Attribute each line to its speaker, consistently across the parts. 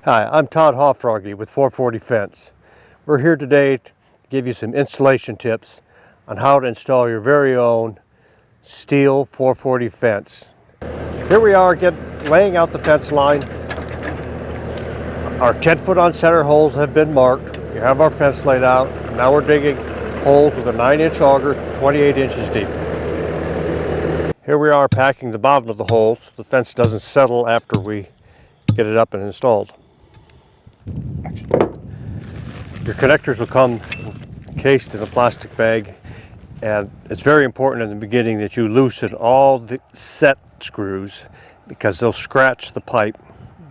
Speaker 1: Hi, I'm Todd Hoffrogge with 440 Fence. We're here today to give you some installation tips on how to install your very own Stihl 440 fence. Here we are laying out the fence line. Our 10-foot on center holes have been marked. We have our fence laid out. Now we're digging holes with a 9-inch auger, 28 inches deep. Here we are packing the bottom of the hole so the fence doesn't settle after we get it up and installed. Your connectors will come encased in a plastic bag, and it's very important in the beginning that you loosen all the set screws because they'll scratch the pipe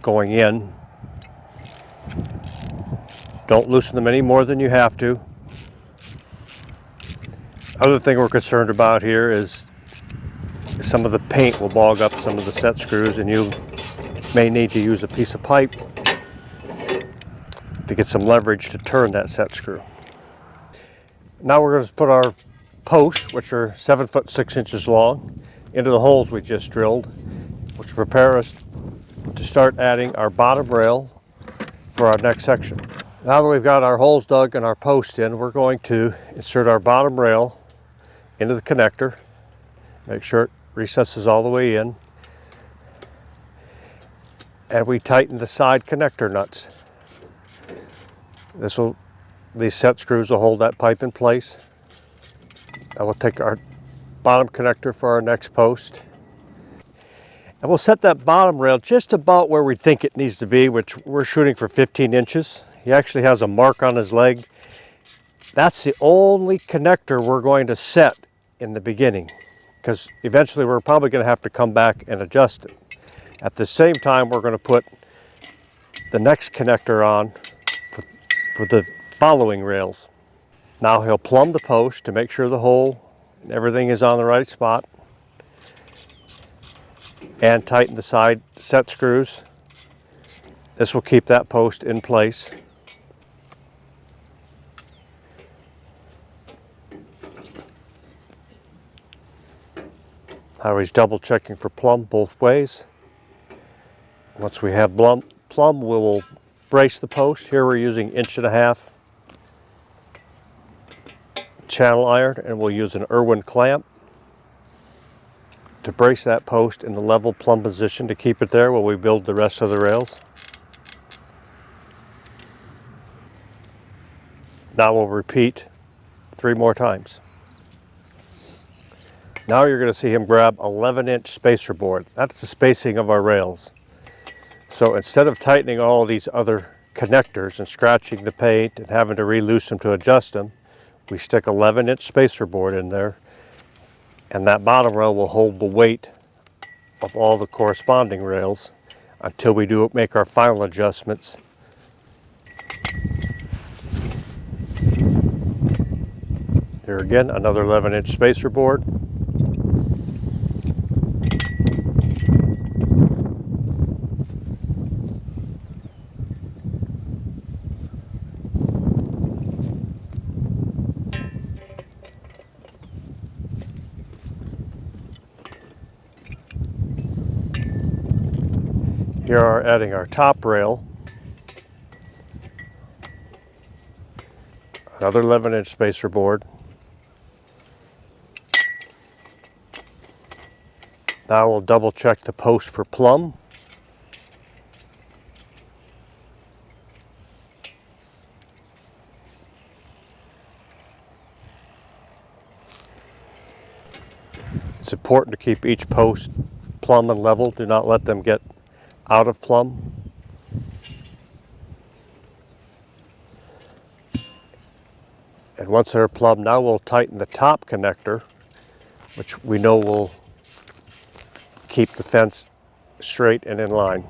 Speaker 1: going in. Don't loosen them any more than you have to. Other thing we're concerned about here is some of the paint will bog up some of the set screws, and you may need to use a piece of pipe to get some leverage to turn that set screw. Now we're going to put our posts, which are 7 foot 6 inches long, into the holes we just drilled, which will prepare us to start adding our bottom rail for our next section. Now that we've got our holes dug and our post in, we're going to insert our bottom rail into the connector. Make sure it recesses all the way in. And we tighten the side connector nuts. These set screws will hold that pipe in place. Now we'll take our bottom connector for our next post. And we'll set that bottom rail just about where we think it needs to be, which we're shooting for 15 inches. He actually has a mark on his leg. That's the only connector we're going to set in the beginning, because eventually we're probably going to have to come back and adjust it. At the same time, we're going to put the next connector on for the following rails. Now he'll plumb the post to make sure the hole and everything is on the right spot, and tighten the side set screws. This will keep that post in place. Now he's double checking for plumb both ways. Once we have plumb, we will brace the post. Here we're using 1.5 channel iron, and we'll use an Irwin clamp to brace that post in the level plumb position to keep it there while we build the rest of the rails. Now we'll repeat 3 more times. Now you're going to see him grab 11-inch spacer board. That's the spacing of our rails. So instead of tightening all these other connectors and scratching the paint and having to re-loose them to adjust them, we stick 11-inch spacer board in there, and that bottom rail will hold the weight of all the corresponding rails until we make our final adjustments. Here again, another 11-inch spacer board. Here are adding our top rail. Another 11-inch spacer board. Now we'll double check the post for plumb. It's important to keep each post plumb and level. Do not let them get out of plumb. And once they're plumb, now we'll tighten the top connector, which we know will keep the fence straight and in line.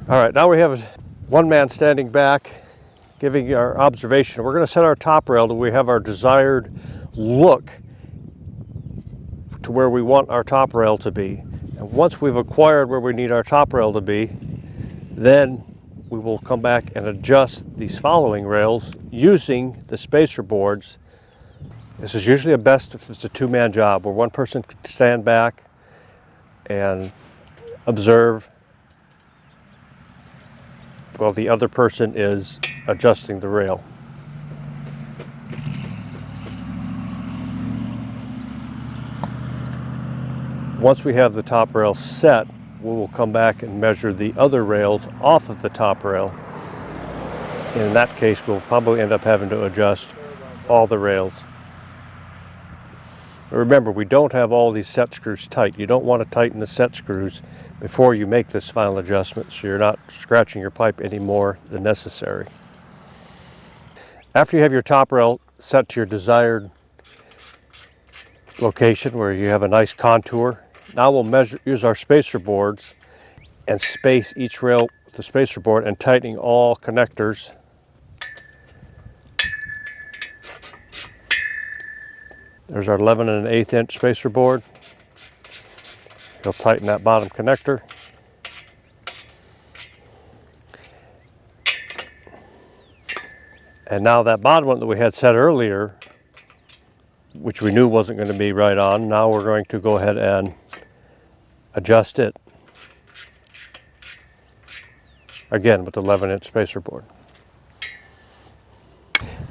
Speaker 1: All right, now we have one man standing back giving our observation. We're going to set our top rail till we have our desired look to where we want our top rail to be. And once we've acquired where we need our top rail to be, then we will come back and adjust these following rails using the spacer boards This is usually best if it's a two-man job where one person can stand back and observe while the other person is adjusting the rail. Once we have the top rail set, we will come back and measure the other rails off of the top rail. In that case, we'll probably end up having to adjust all the rails. But remember, we don't have all these set screws tight. You don't want to tighten the set screws before you make this final adjustment, so you're not scratching your pipe any more than necessary. After you have your top rail set to your desired location where you have a nice contour, now we'll use our spacer boards and space each rail with the spacer board and tightening all connectors. There's our 11 1/8 inch spacer board. You'll tighten that bottom connector. And now that bottom one that we had set earlier, which we knew wasn't going to be right on, now we're going to go ahead and adjust it. Again with the 11 inch spacer board.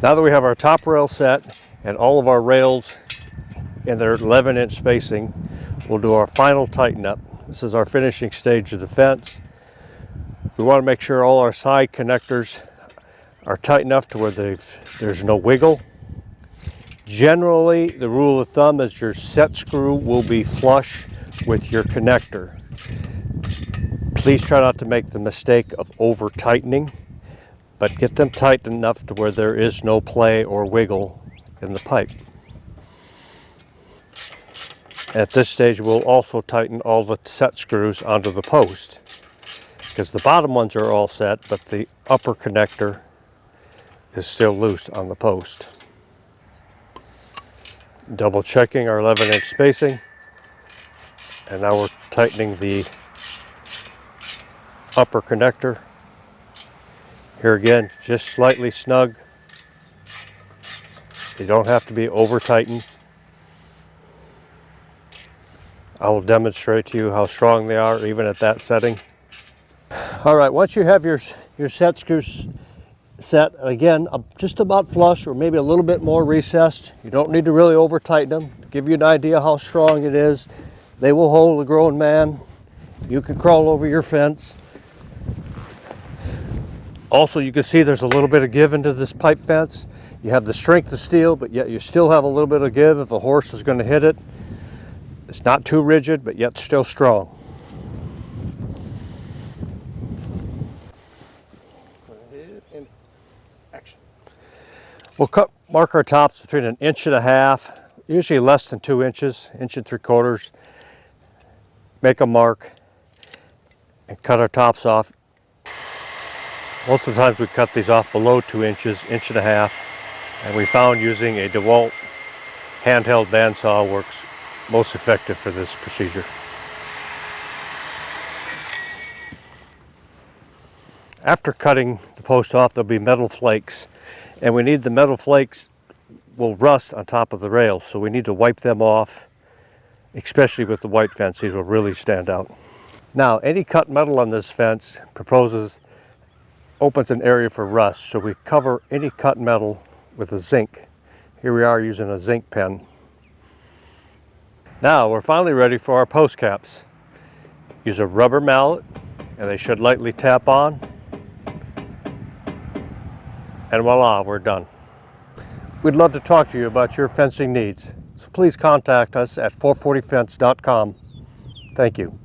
Speaker 1: Now that we have our top rail set and all of our rails in their 11 inch spacing, we'll do our final tighten up. This is our finishing stage of the fence. We want to make sure all our side connectors are tight enough to where there's no wiggle. Generally, the rule of thumb is your set screw will be flush with your connector. Please try not to make the mistake of over tightening, but get them tight enough to where there is no play or wiggle in the pipe. At this stage, we'll also tighten all the set screws onto the post, because the bottom ones are all set, but the upper connector is still loose on the post. Double checking our 11 inch spacing, and now we're tightening the upper connector. Here again, just slightly snug. You don't have to be over tightened. I will demonstrate to you how strong they are even at that setting. All right, once you have your set screws set, again, just about flush or maybe a little bit more recessed. You don't need to really over tighten them. To give you an idea how strong it is, they will hold a grown man. You can crawl over your fence. Also, you can see there's a little bit of give into this pipe fence. You have the strength of steel, but yet you still have a little bit of give if a horse is going to hit it. It's not too rigid, but yet still strong.
Speaker 2: And action.
Speaker 1: We'll mark our tops between 1.5 inches, usually less than 2 inches, 1 3/4. Make a mark and cut our tops off. Most of the times we cut these off below 2 inches, 1.5 inches, and we found using a DeWalt handheld bandsaw works most effective for this procedure. After cutting the post off, there'll be metal flakes, and we need the metal flakes will rust on top of the rails, so we need to wipe them off, especially with the white fence. These will really stand out. Now, any cut metal on this fence opens an area for rust, so we cover any cut metal with a zinc. Here we are using a zinc pen. Now we're finally ready for our post caps. Use a rubber mallet, and they should lightly tap on, and voila, we're done. We'd love to talk to you about your fencing needs, so please contact us at 440fence.com. Thank you.